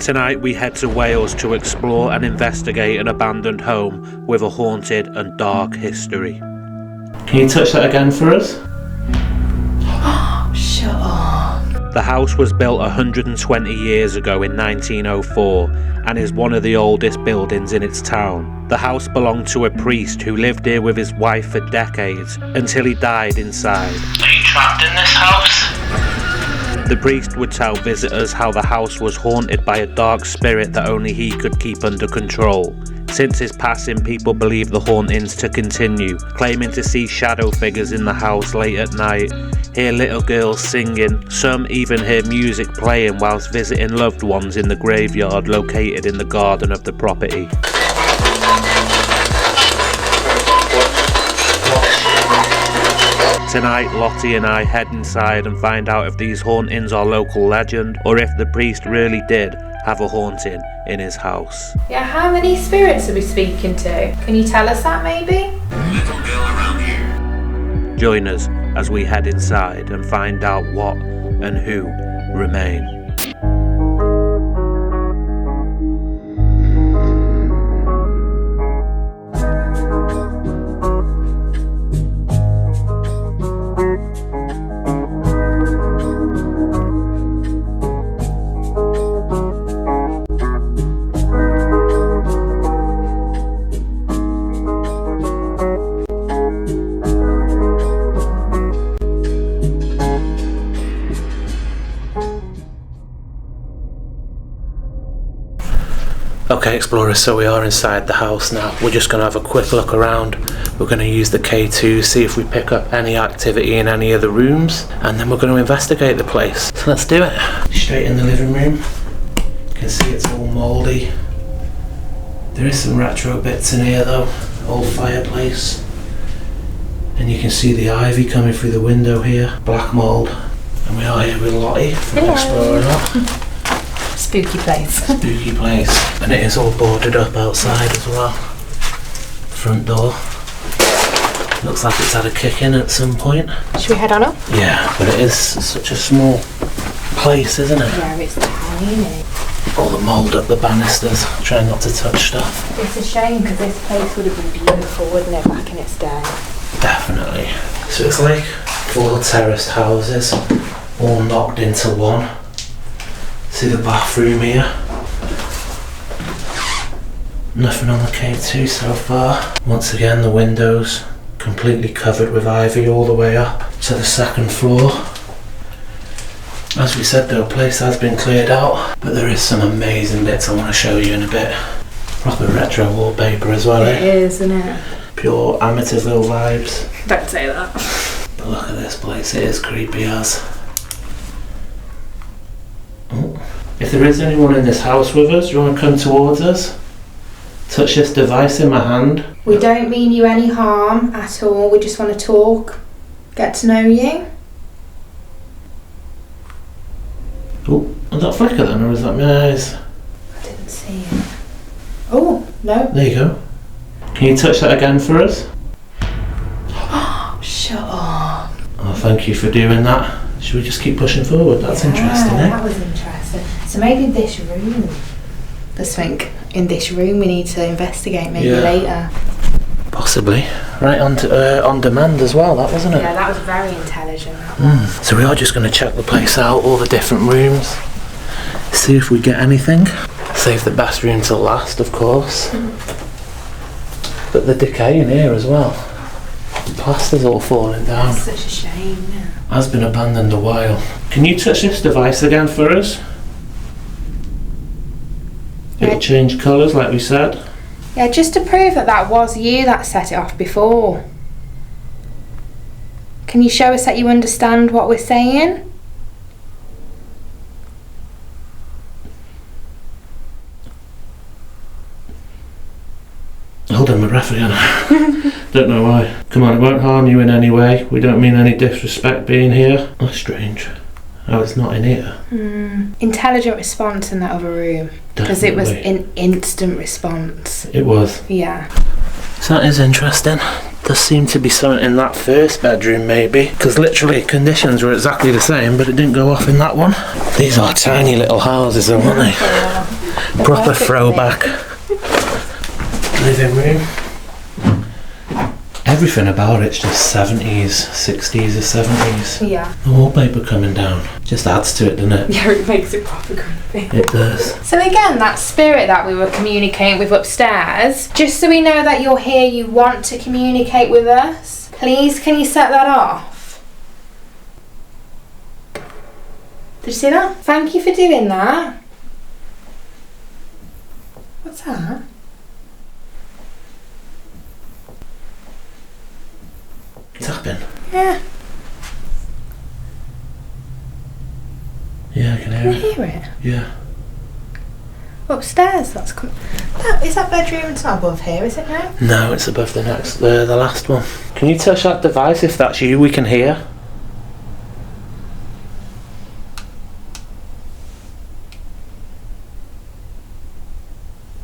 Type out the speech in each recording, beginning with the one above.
Tonight we head to Wales to explore and investigate an abandoned home with a haunted and dark history. Can you touch that again for us? Shut up. The house was built 120 years ago in 1904 and is one of the oldest buildings in its town. The house belonged to a priest who lived here with his wife for decades until he died inside. Are you trapped in this house? The priest would tell visitors how the house was haunted by a dark spirit that only he could keep under control. Since his passing, people believe the hauntings to continue, claiming to see shadow figures in the house late at night, hear little girls singing, some even hear music playing whilst visiting loved ones in the graveyard located in the garden of the property. Tonight, Lottie and I head inside and find out if these hauntings are local legend or if the priest really did have a haunting in his house. Yeah, how many spirits are we speaking to? Can you tell us that maybe? Little girl around here. Join us as we head inside and find out what and who remain. Okay explorers, so we are inside the house now. We're just going to have a quick look around. We're going to use the K2, see if we pick up any activity in any of the rooms, and then we're going to investigate the place. So let's do it. Straight in the living room. You can see it's all mouldy. There is some retro bits in here though. Old fireplace. And you can see the ivy coming through the window here. Black mould. And we are here with Lottie from Exploring Up. Spooky place. Spooky place. And it is all boarded up outside as well. Front door. Looks like it's had a kick in at some point. Should we head on up? Yeah, but it is such a small place, isn't it? Yeah, it's tiny. All the mould up the banisters. Trying not to touch stuff. It's a shame because this place would have been beautiful, wouldn't it, back in its day? Definitely. So it's like 4 terraced houses all knocked into one. See the bathroom here. Nothing on the K2 so far. Once again the windows completely covered with ivy all the way up to the second floor. As we said though, the place has been cleared out, but there is some amazing bits I want to show you in a bit. Proper retro wallpaper as well, It is, isn't it? Pure Amityville vibes. Don't say that. But look at this place, it is creepy as. Oh. If there is anyone in this house with us, do you want to come towards us? Touch this device in my hand. We don't mean you any harm at all, we just want to talk, get to know you. Oh, was that flicker then, or was that my eyes? I didn't see it. Oh, no. There you go. Can you touch that again for us? Shut up. Oh, thank you for doing that. Should we just keep pushing forward? That's interesting, eh? That was interesting. So maybe this room. There's something in this room we need to investigate maybe later. Possibly. Right on demand as well, that wasn't it? Yeah, that was very intelligent. That one. So we are just going to check the place out, all the different rooms, see if we get anything. Save the bathroom till last, of course. But the decay in here as well. The plaster's all falling down. That's such a shame, isn't it? Has been abandoned a while. Can you touch this device again for us? It'll change colours like we said. Yeah, just to prove that that was you that set it off before. Can you show us that you understand what we're saying? Hold on, my breath again. Don't know why. Come on, it won't harm you in any way. We don't mean any disrespect being here. That's strange. Oh, it's not in here. Intelligent response in that other room. Because it was an instant response. It was. Yeah. So that is interesting. There seemed to be something in that first bedroom maybe, because literally conditions were exactly the same, but it didn't go off in that one. These are tiny little houses though, aren't they? Yeah. Proper perfect throwback living room. Everything about it's just 70s, 60s or 70s. Yeah. The wallpaper coming down just adds to it, doesn't it? Yeah, it makes it proper creepy. It does. So again, that spirit that we were communicating with upstairs, just so we know that you're here, you want to communicate with us, please can you set that off? Did you see that? Thank you for doing that. What's that? Tapping. Yeah. Yeah, I can Can hear you it. hear it? Yeah. Upstairs, that's is that bedroom? It's not above here, is it now? No, it's above the last one. Can you touch that device if that's you? We can hear.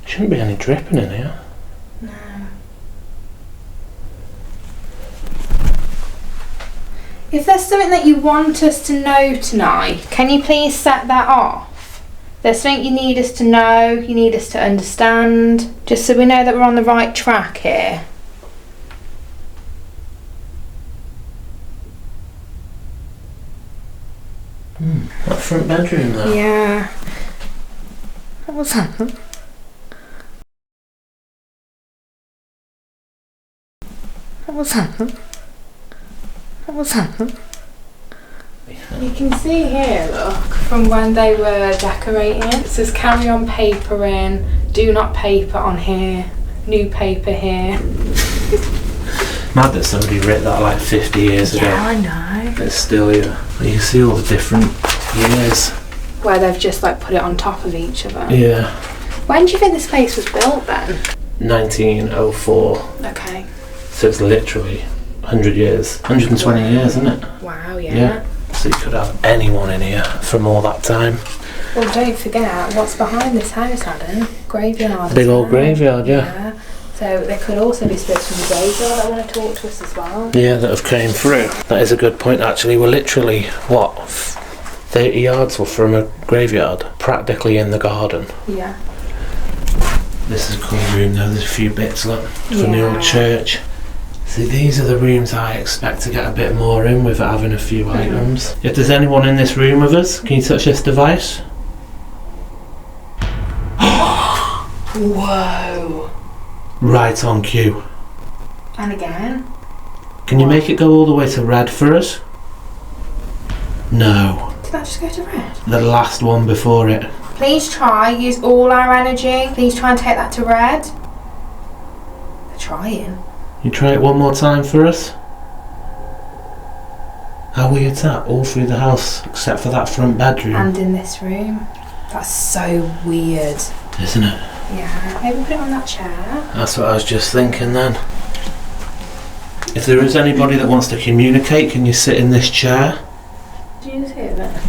Shouldn't be any dripping in here. No. If there's something that you want us to know tonight, can you please set that off? There's something you need us to know, you need us to understand, just so we know that we're on the right track here. That front bedroom though. Yeah. What was that? What was that? What was that? You can see here, look, from when they were decorating. It says carry on papering, do not paper on here, new paper here. Mad that somebody wrote that like 50 years ago. Yeah, I know. It's still here. You see all the different years. Where they've just like put it on top of each other. Yeah. When do you think this place was built then? 1904. Okay. So it's literally 100 years. 120 years, isn't it? Wow, yeah. Yeah. So you could have anyone in here from all that time. Well, don't forget what's behind this house, Adam. Graveyard. Big old isn't it? graveyard, yeah. Yeah. So there could also be spirits from the graveyard that want to talk to us as well. Yeah, that have came through. That is a good point actually. We're literally, 30 yards from a graveyard, practically in the garden. Yeah. This is a cool room though, there's a few bits look from the Yeah. old church. See, these are the rooms I expect to get a bit more in with having a few items. If there's anyone in this room with us, can you touch this device? Whoa. Right on cue. And again. Can you make it go all the way to red for us? No. Did that just go to red? The last one before it. Please try, use all our energy. Please try and take that to red. They're trying. You try it one more time for us? How weird's that? All through the house, except for that front bedroom. And in this room. That's so weird. Isn't it? Yeah, maybe put it on that chair. That's what I was just thinking then. If there is anybody that wants to communicate, can you sit in this chair? Did you just hear that?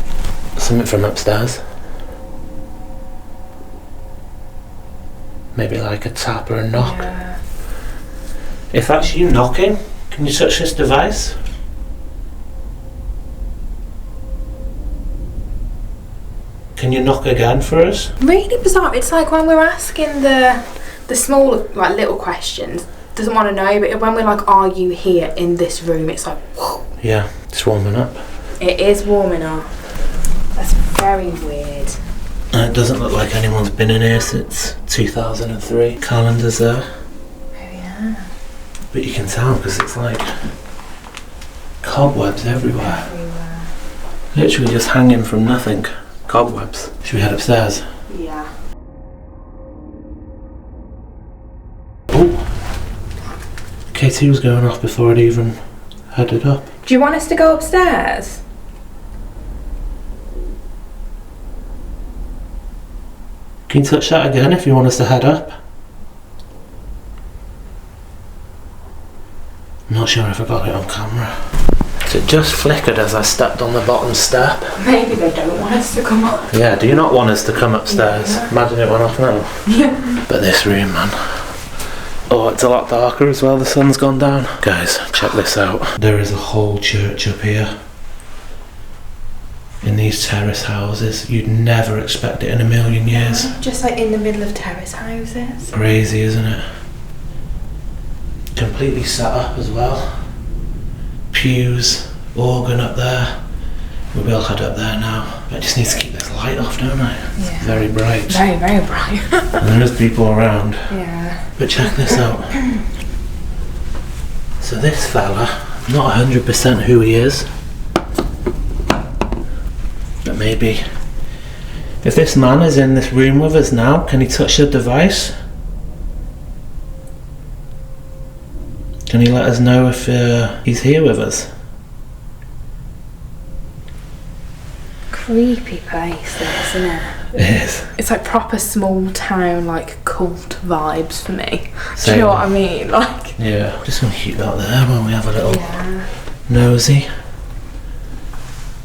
Something from upstairs. Maybe like a tap or a knock. Yeah. If that's you knocking, can you touch this device? Can you knock again for us? Really bizarre. It's like when we're asking the small, like little questions, doesn't want to know, but when we're like, are you here in this room? It's like, whoa. Yeah, it's warming up. It is warming up. That's very weird. And it doesn't look like anyone's been in here since 2003. Calendar's there. Oh yeah. But you can tell because it's like cobwebs everywhere. Everywhere. Literally just hanging from nothing. Cobwebs. Should we head upstairs? Yeah. Oh! K2 was going off before I'd even headed up. Do you want us to go upstairs? Can you touch that again if you want us to head up? I'm not sure if I got it on camera. So it just flickered as I stepped on the bottom step. Maybe they don't want us to come up. Yeah, do you not want us to come upstairs? Yeah. Imagine it went off now. Yeah. But this room, man. Oh, it's a lot darker as well, the sun's gone down. Guys, check this out. There is a whole church up here. in these terrace houses. You'd never expect it in a million years. Just like in the middle of terrace houses. Crazy, isn't it? Completely set up as well. Pews, organ up there. We will head up there now. I just need to keep this light off, don't I? It's very bright. Very, very bright. And there's people around. Yeah. But check this out. So this fella, not 100% who he is, but maybe if this man is in this room with us now, can he touch the device? Can he let us know if he's here with us? Creepy place, this, isn't it? It is. It's like proper small town, like cult vibes for me. Do Same. you know what I mean? Like. Yeah. Just gonna keep that there while we have a little nosy.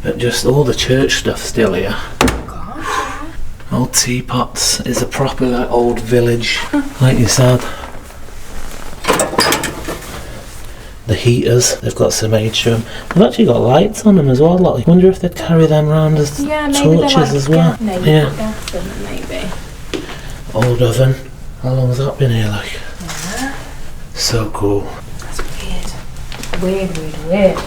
But just all the church stuff still here. God, yeah. Old teapots. It's a proper like, old village, like you said. The heaters, they've got some age to them. They've actually got lights on them as well. Like, I wonder if they'd carry them around as torches like as well. Gas in them, maybe. Old oven. How long has that been here? Like, Yeah. so cool. That's weird. Weird.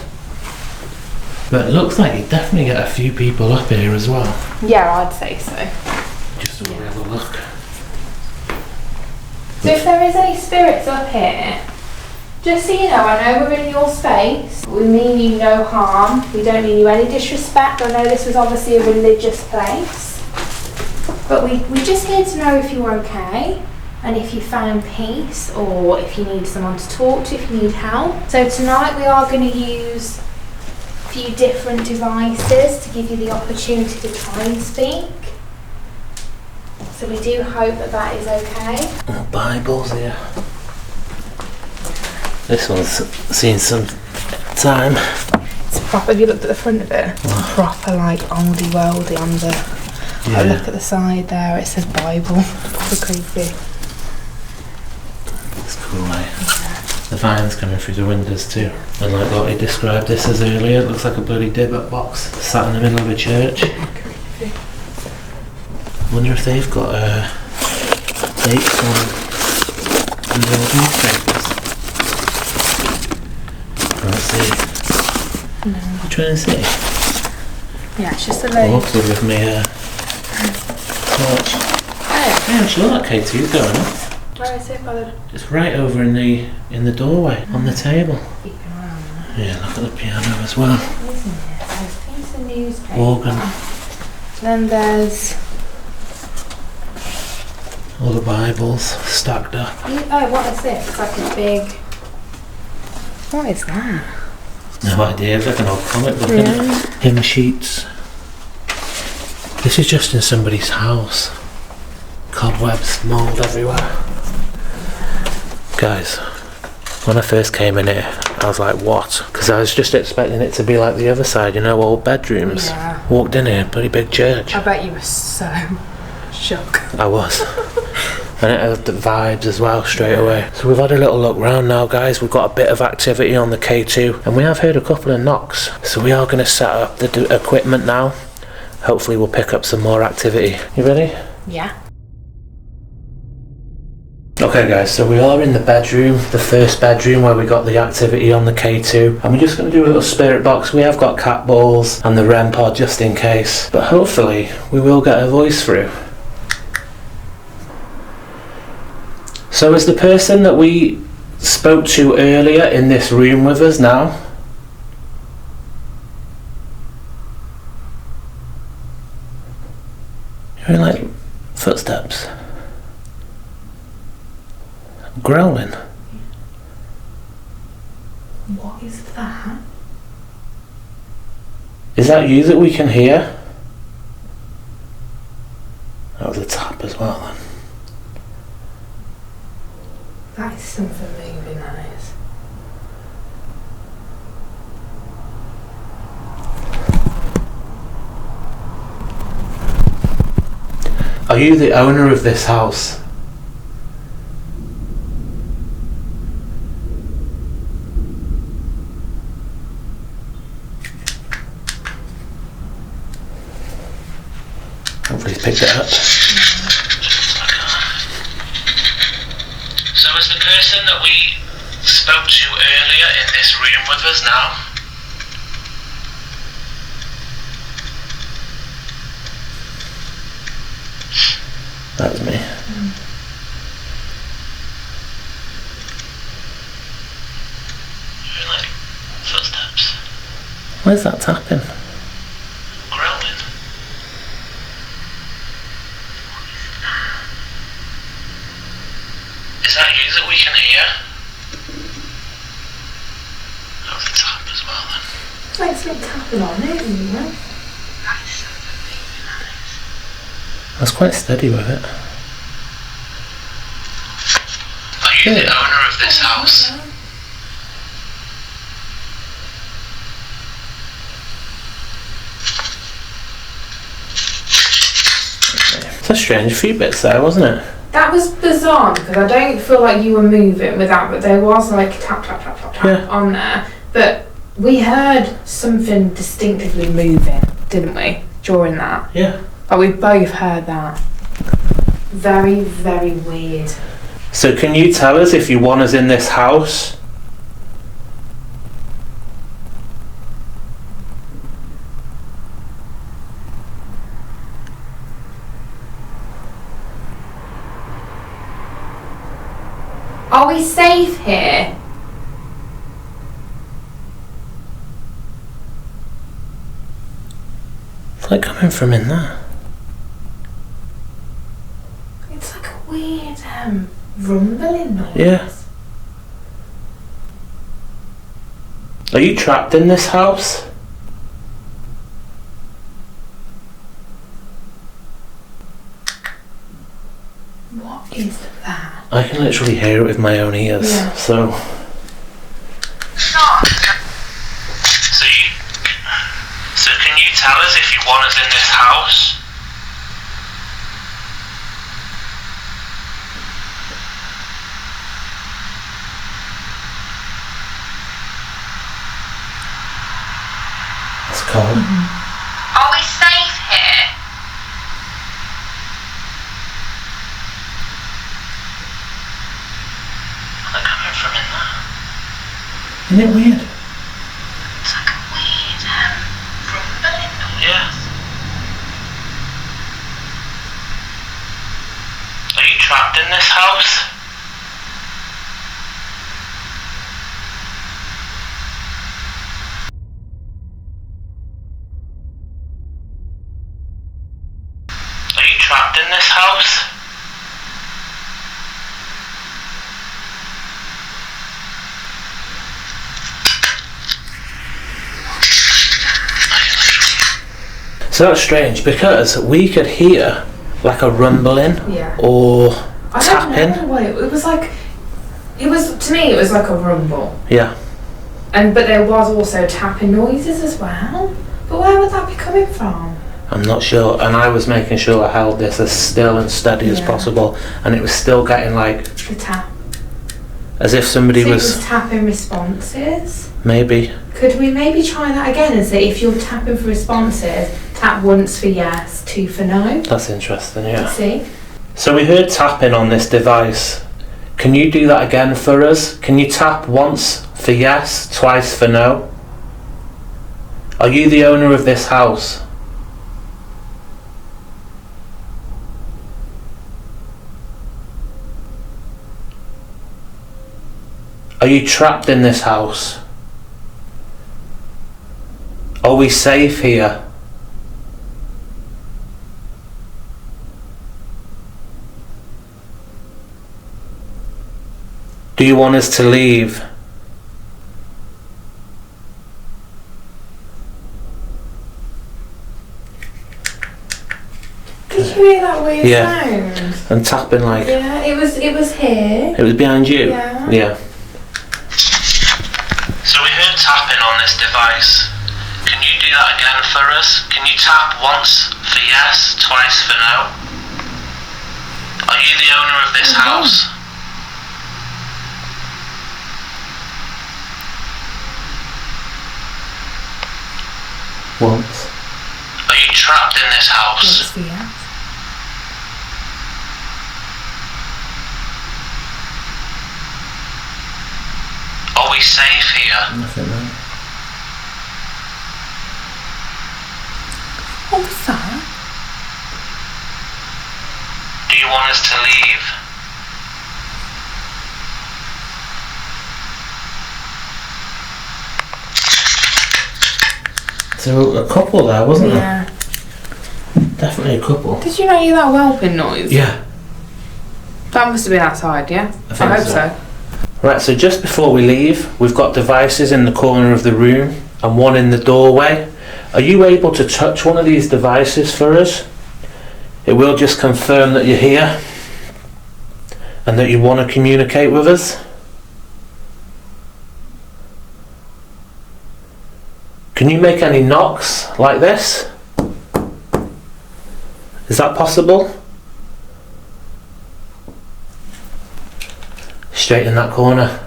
But it looks like you definitely get a few people up here as well. Yeah, I'd say so. Just so we have a look. So if there is any spirits up here, just so you know, I know we're in your space. We mean you no harm. We don't mean you any disrespect. I know this was obviously a religious place. But we're just here to know if you're okay and if you found peace or if you need someone to talk to, if you need help. So tonight we are going to use a few different devices to give you the opportunity to try and speak. So we do hope that that is okay. Oh, Bibles here. This one's seen some time. It's proper, have you looked at the front of it? It's proper like oldie worldy on the... Oh, look at the side there, it says Bible. Proper creepy. It's cool, eh? The vines coming through the windows too. And like what he described this as earlier, it looks like a bloody divot box sat in the middle of a church. Creepy. Wonder if they've got dates on the old newspapers. Can't see. No. What are you trying to see? Yeah, it's just a Oh, load. good with me torch. Oh, Yeah, I'm sure that K2's going on. where is it? By the... It's right over in the doorway on the table. Keep an eye on that. Yeah, look at the piano as well. Isn't it? There's a piece of newspaper. Organ. Then there's... All the Bibles stacked up. Oh, what is this? It's like a big... What is that? No idea, it's like an old comic book, isn't it? Hymn sheets. This is just in somebody's house. Cobwebs, mould everywhere. Guys, when I first came in here, I was like, what? Because I was just expecting it to be like the other side, you know, old bedrooms. Yeah. Walked in here, bloody big church. I bet you were so shook. I was. And it had the vibes as well straight away. So we've had a little look round now, guys. We've got a bit of activity on the K2 and we have heard a couple of knocks. So we are going to set up the equipment now. Hopefully we'll pick up some more activity. You ready? Yeah. Okay guys, so we are in the bedroom, the first bedroom where we got the activity on the K2, and we're just going to do a little spirit box. We have got cat balls and the REM pod just in case, but hopefully we will get a voice through. So is the person that we spoke to earlier in this room with us now? Hearing like footsteps. Growling. What is that? Is that you that we can hear? That was a tap as well then. That is something moving, that is. Are you the owner of this house? Hopefully he's picked it up. So is the person that we spoke to earlier in this room with us now? That was me. Like footsteps. Where's that tapping? Growling. Is that you that we can hear? Oh, the tap as well then. It's like something tapping on it, isn't it? I was quite steady with it. Are you the owner of this house? It's a strange few bits there, wasn't it? That was bizarre because I don't feel like you were moving with that, but there was like tap, tap, tap, tap, tap Yeah. on there. But we heard something distinctively moving, didn't we, during that? Yeah. Like we both heard that. Very, very weird. So can you tell us if you want us in this house? Are we safe here? It's like coming from in there. It's like a weird rumbling noise. Yeah. Are you trapped in this house? What is that? I can literally hear it with my own ears. Yeah. So So can you tell us if you want us in this house? it's cold. Are we safe here? They're coming from in there. Isn't it weird? It's like a weird rumbling noise. Yeah. Are you trapped in this house? Are you trapped in this house? So that's strange because we could hear like a rumbling Yeah. or I tapping. don't know what it was like. It was, to me, it was like a rumble. Yeah. But there was also tapping noises as well. But where would that be coming from? I'm not sure, and I was making sure I held this as still and steady as Yeah. possible, and it was still getting like The tap. as if somebody So it was was tapping responses. maybe. Could we maybe try that again and say if you're tapping for responses, tap once for yes, two for no? That's interesting, yeah. See? So we heard tapping on this device. Can you do that again for us? Can you tap once for yes, twice for no? Are you the owner of this house? Are you trapped in this house? Are we safe here? Do you want us to leave? Did you hear that weird Yeah. sound? And tapping like Yeah, it was here. it was behind you? Yeah. Yeah. So we heard tapping on this device. Can you do that again for us? Can you tap once for yes, twice for no? Are you the owner of this house? Once. Are you trapped in this house? Once for yes. safe here? Nothing there. What was that? Do you want us to leave? So a couple there, wasn't there? Yeah. Definitely a couple. Did you not hear that whelping noise? Yeah. That must have been outside, yeah? I think hope so. so. Right, so just before we leave, we've got devices in the corner of the room and one in the doorway. Are you able to touch one of these devices for us? It will just confirm that you're here and that you want to communicate with us. Can you make any knocks like this? Is that possible? Straight in that corner.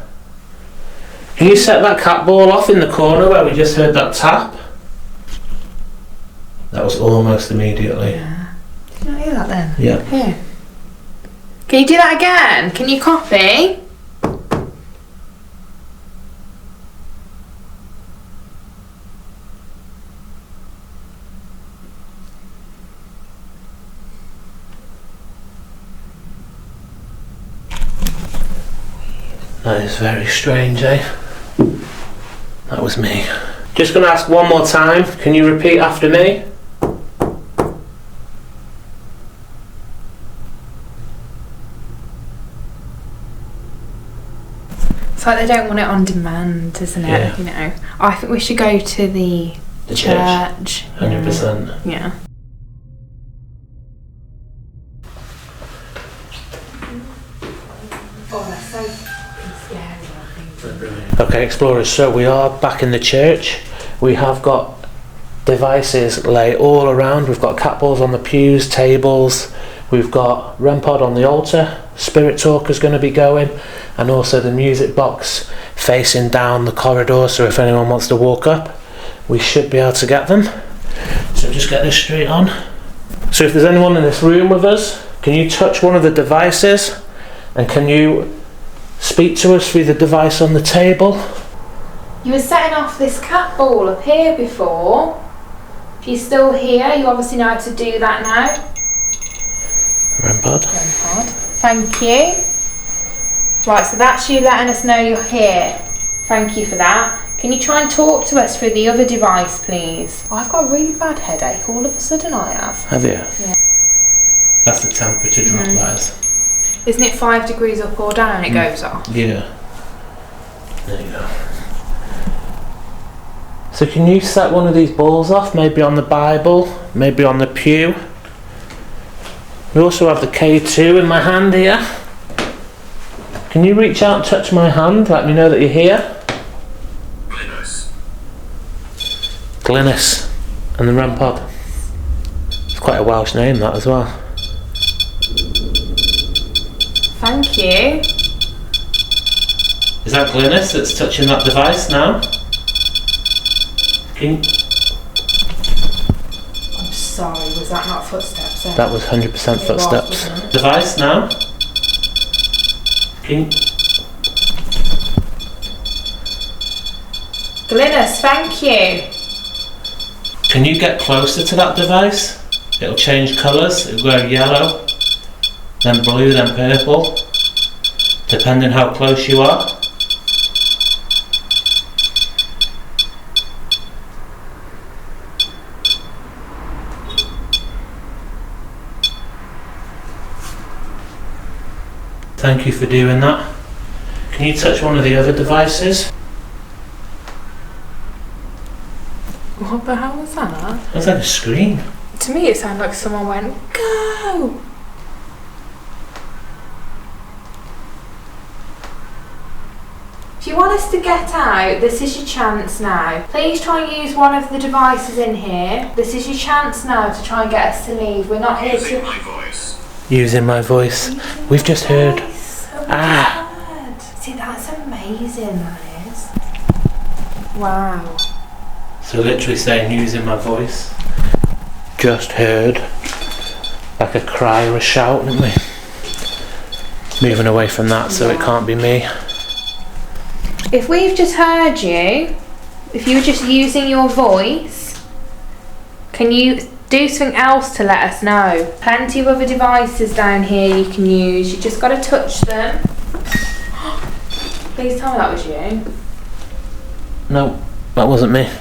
Can you set that cat ball off in the corner where we just heard that tap? That was almost immediately. Yeah. Did you not hear that then? Yeah. Here. Can you do that again? Can you copy? That is very strange, eh? That was me. Just going to ask one more time. Can you repeat after me? It's like they don't want it on demand, isn't it? Yeah. You know. I think we should go to the church. 100%. Yeah. Oh, that's so scary, I think. Okay, explorers, so we are back in the church. We have got devices lay all around. We've got cat balls on the pews, tables. We've got REM pod on the altar. Spirit Talker's going to be going. And also the music box facing down the corridor, so if anyone wants to walk up, we should be able to get them. So just get this straight on. So if there's anyone in this room with us, can you touch one of the devices? And can you speak to us through the device on the table? You were setting off this cat ball up here before. If you're still here, you obviously know how to do that now. REM pod. Thank you. Right, so that's you letting us know you're here. Thank you for that. Can you try and talk to us through the other device, please? Oh, I've got a really bad headache all of a sudden, I have. Have you? Yeah. That's the temperature drop, that is. Isn't it 5 degrees up or down it goes off? Yeah. There you go. So can you set one of these balls off, maybe on the Bible, maybe on the pew? We also have the K2 in my hand here. Can you reach out and touch my hand, let me know that you're here? Glynis. And the REM pod. It's quite a Welsh name, that as well. Thank you. Is that Glynis that's touching that device now? Can you... I'm sorry, was that not footsteps then? That was 100% It was, footsteps. wasn't it? Device now? Can you... Glynis, thank you. Can you get closer to that device? It'll change colours. It'll go yellow, then blue, then purple, depending how close you are. Thank you for doing that. Can you touch one of the other devices? What the hell was that? That's like a scream. To me it sounded like someone went, go! If you want us to get out, this is your chance now. Please try and use one of the devices in here. This is your chance now to try and get us to leave. We're not here to... Using my voice. We've just heard. So Ah. bad. See, that's amazing, that is. Wow. So literally saying using my voice. Just heard. Like a cry or a shout, didn't we? Moving away from that so it can't be me. If we've just heard you, if you were just using your voice, can you do something else to let us know? Plenty of other devices down here you can use. You just got to touch them. Please tell me that was you. No, that wasn't me.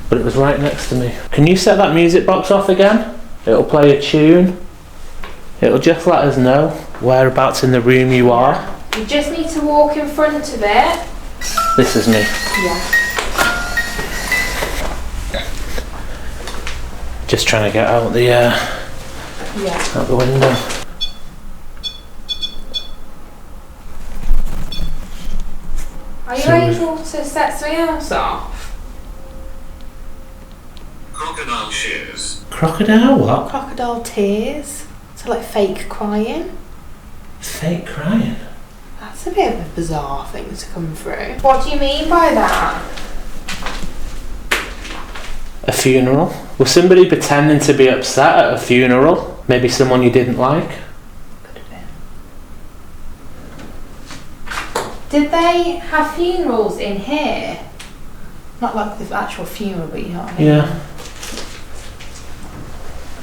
But it was right next to me. Can you set that music box off again? It'll play a tune. It'll just let us know whereabouts in the room you are. You just need to walk in front of it. This is me. Yeah. Just trying to get out the out the window. Are you able to set something else off? Crocodile shears. Crocodile what? Crocodile tears. So like fake crying. Fake crying? That's a bit of a bizarre thing to come through. What do you mean by that? A funeral? Was somebody pretending to be upset at a funeral? Maybe someone you didn't like? Could have been. Did they have funerals in here? Not like the actual funeral, but you know what I mean? Yeah.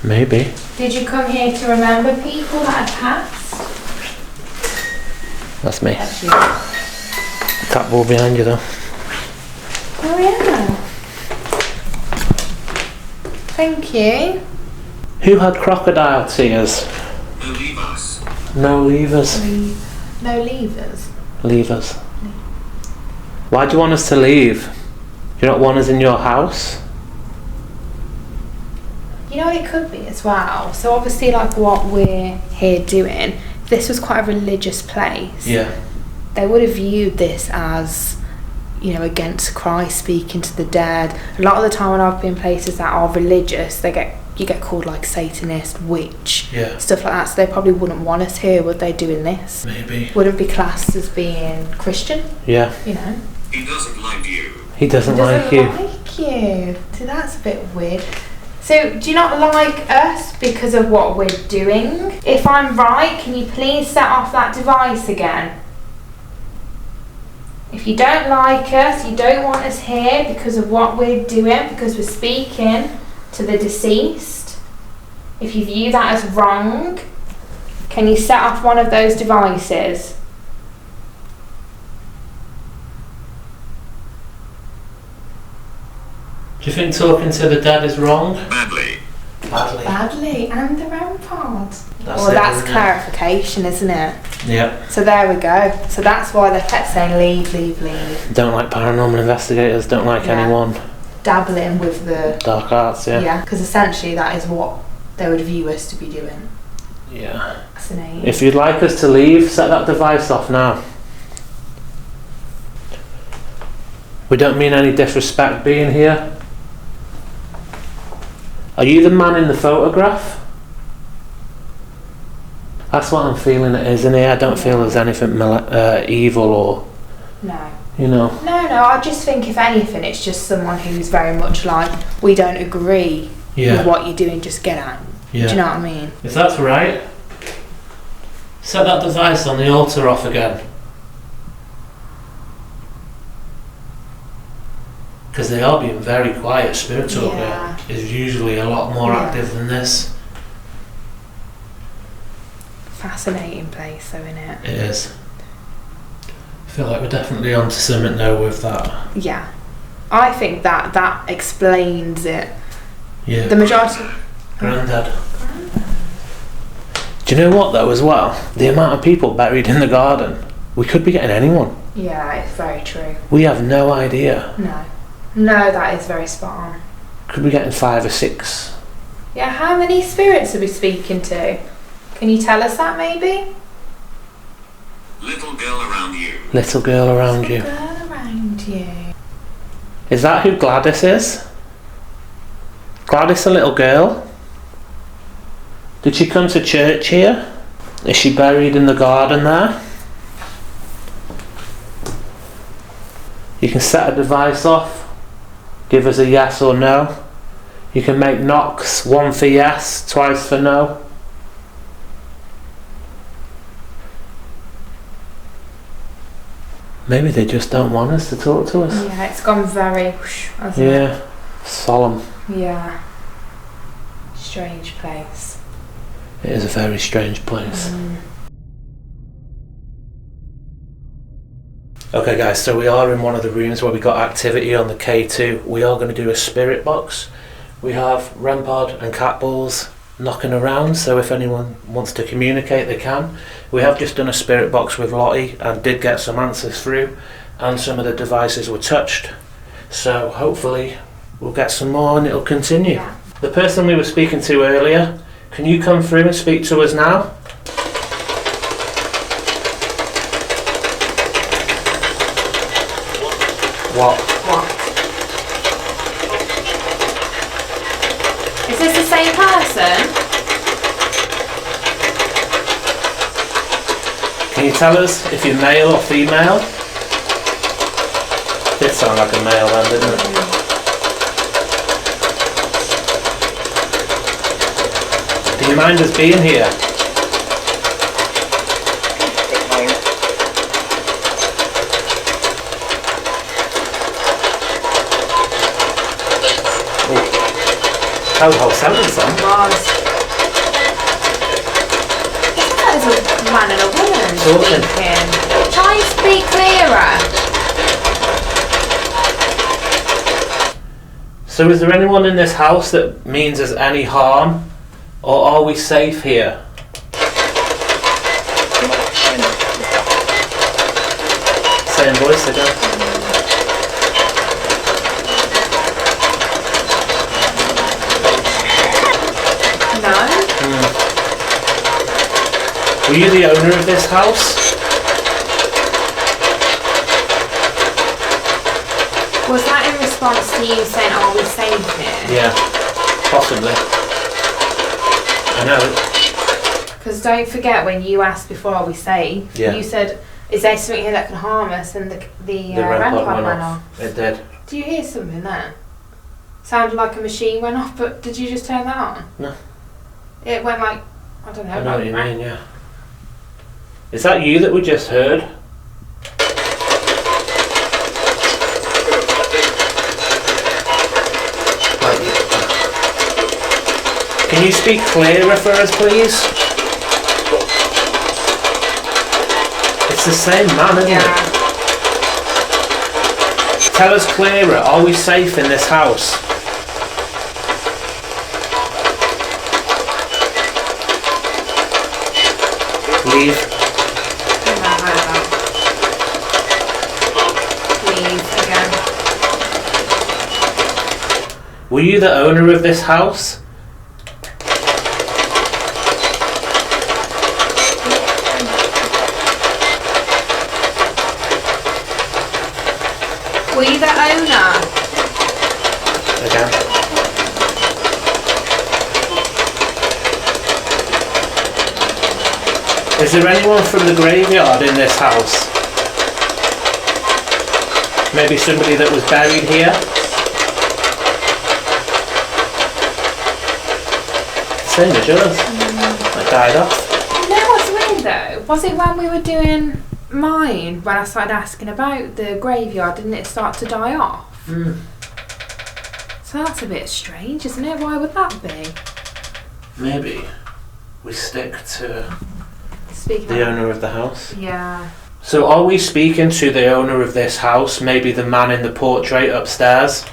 Maybe. Did you come here to remember people that had passed? That's me. That's you. Tap ball behind you though. Oh yeah. Thank you. Who had crocodile tears? No levers. No levers. No levers. Levers. Why do you want us to leave? You don't want us in your house? You know what it could be as well? So obviously like what we're here doing, if this was quite a religious place. Yeah. They would have viewed this as, you know, against Christ, speaking to the dead. A lot of the time when I've been places that are religious, you get called like Satanist, witch, Yeah. stuff like that. So they probably wouldn't want us here, would they, doing this? Maybe. Wouldn't be classed as being Christian, Yeah. you know? He doesn't like you. He doesn't He like you. like you. So that's a bit weird. So do you not like us because of what we're doing? If I'm right, can you please set off that device again? If you don't like us, you don't want us here because of what we're doing, because we're speaking to the deceased, if you view that as wrong, can you set off one of those devices? Do you think talking to the dead is wrong? Badly. Badly. Badly, and the rampart. That's Well, it, that's isn't it? clarification, isn't it? Yeah. So there we go. So that's why they kept saying leave, leave, leave. Don't like paranormal investigators, don't like Yeah. anyone. Dabbling with the... Dark arts, yeah. Yeah, because essentially that is what they would view us to be doing. Yeah. Fascinating. If you'd like us to leave, set that device off now. We don't mean any disrespect being here. Are you the man in the photograph? That's what I'm feeling it is in here. I don't feel there's anything evil or, No. you know. No, I just think if anything it's just someone who's very much like, we don't agree with what you're doing, just get out. Yeah. Do you know what I mean? If that's right, set that device on the altar off again. Because they are being very quiet. Spirit talker is usually a lot more active than this. Fascinating place though, innit? It is. I feel like we're definitely onto something now with that. Yeah. I think that explains it. Yeah. The majority... Grandad. Do you know what though as well? The amount of people buried in the garden. We could be getting anyone. Yeah, it's very true. We have no idea. No, that is very spot on. Could be getting 5 or 6. Yeah, how many spirits are we speaking to? Can you tell us that maybe? Little girl around you. Little girl around you. Girl around you. Is that who Gladys is? Gladys, a little girl? Did she come to church here? Is she buried in the garden there? You can set a device off. Give us a yes or no. You can make knocks, 1 for yes, twice for no. Maybe they just don't want us to talk to us. Yeah, it's gone very whoosh, hasn't it? Yeah, solemn. Yeah. Strange place. It is a very strange place. Okay guys, so we are in one of the rooms where we got activity on the K2. We are going to do a spirit box. We have REM pod and cat balls knocking around, so if anyone wants to communicate they can. We have just done a spirit box with Lottie and did get some answers through, and some of the devices were touched. So hopefully we'll get some more and it'll continue. Yeah. The person we were speaking to earlier, can you come through and speak to us now? What? Is this the same person? Can you tell us if you're male or female? Did sound like a male then, didn't it? Do you mind us being here? Whole sentence then. Was. That is a man and a woman Talking. speaking. Try and speak clearer. So is there anyone in this house that means us any harm? Or are we safe here? Same voice again. No? Were you the owner of this house? Was that in response to you saying, are we safe here? Yeah, possibly. I know. Because don't forget when you asked before, are we safe? Yeah. You said, is there something here that can harm us? And the REM pod went off. It did. Do you hear something there? Sounded like a machine went off, but did you just turn that on? No. It went like, I don't know. I know what you mean, yeah. Is that you that we just heard? Can you speak clearer for us, please? It's the same man, isn't it? Tell us clearer, are we safe in this house? Leave. Please, again. Were you the owner of this house? Were you the owner? Again. Is there anyone from the graveyard in this house? Maybe somebody that was buried here? Same as yours. That died off. You know what's weird though? Was it when we were doing mine, when I started asking about the graveyard, didn't it start to die off? So that's a bit strange, isn't it? Why would that be? Maybe we stick to Speaking the of, owner of the house. yeah. So are we speaking to the owner of this house? Maybe the man in the portrait upstairs?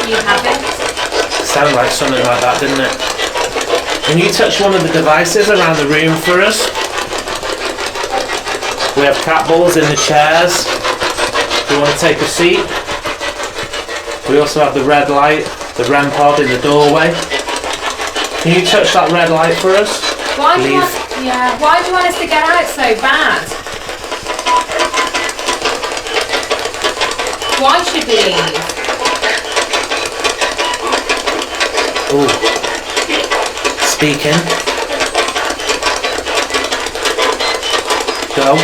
You haven't? Sounded like something like that, didn't it? Can you touch one of the devices around the room for us? We have cat balls in the chairs. Do you want to take a seat? We also have the red light, the REM pod in the doorway. Can you touch that red light for us? Why do you Leave. why do you want us to get out so bad? Why should we leave? Ooh. Speaking. Go.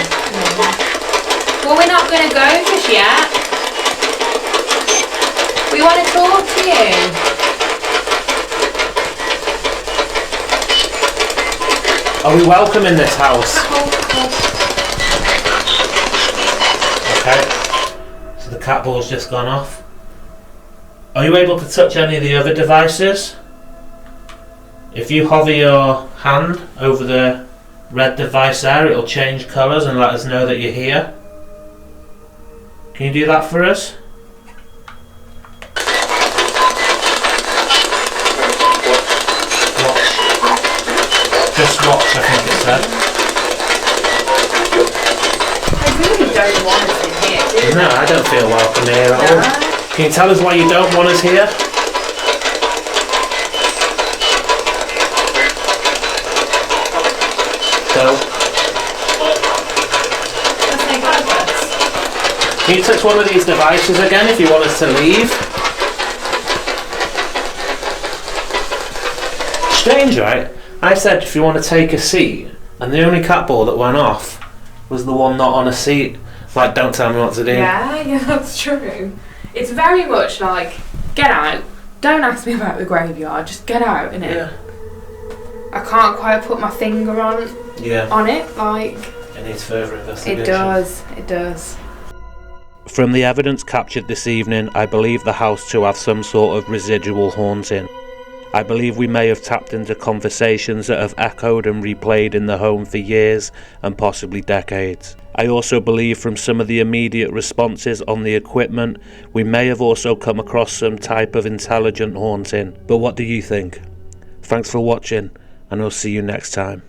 Well, we're not going to go just yet. We want to talk to you. Are we welcome in this house? Okay. So the cat ball's just gone off. Are you able to touch any of the other devices? If you hover your hand over the red device there, it'll change colours and let us know that you're here. Can you do that for us? Watch. Just watch, I think it said. I really don't want us in here, do you? No, I don't feel welcome here at all. Can you tell us why you don't want us here? Can you touch one of these devices again if you want us to leave? Strange, right? I said if you want to take a seat, and the only cat ball that went off was the one not on a seat. Like, don't tell me what to do. Yeah, that's true. It's very much like, get out. Don't ask me about the graveyard, just get out, innit? Yeah. I can't quite put my finger on it, like... It needs further investigation. It does. From the evidence captured this evening, I believe the house to have some sort of residual haunting. I believe we may have tapped into conversations that have echoed and replayed in the home for years and possibly decades. I also believe from some of the immediate responses on the equipment, we may have also come across some type of intelligent haunting. But what do you think? Thanks for watching, and I'll see you next time.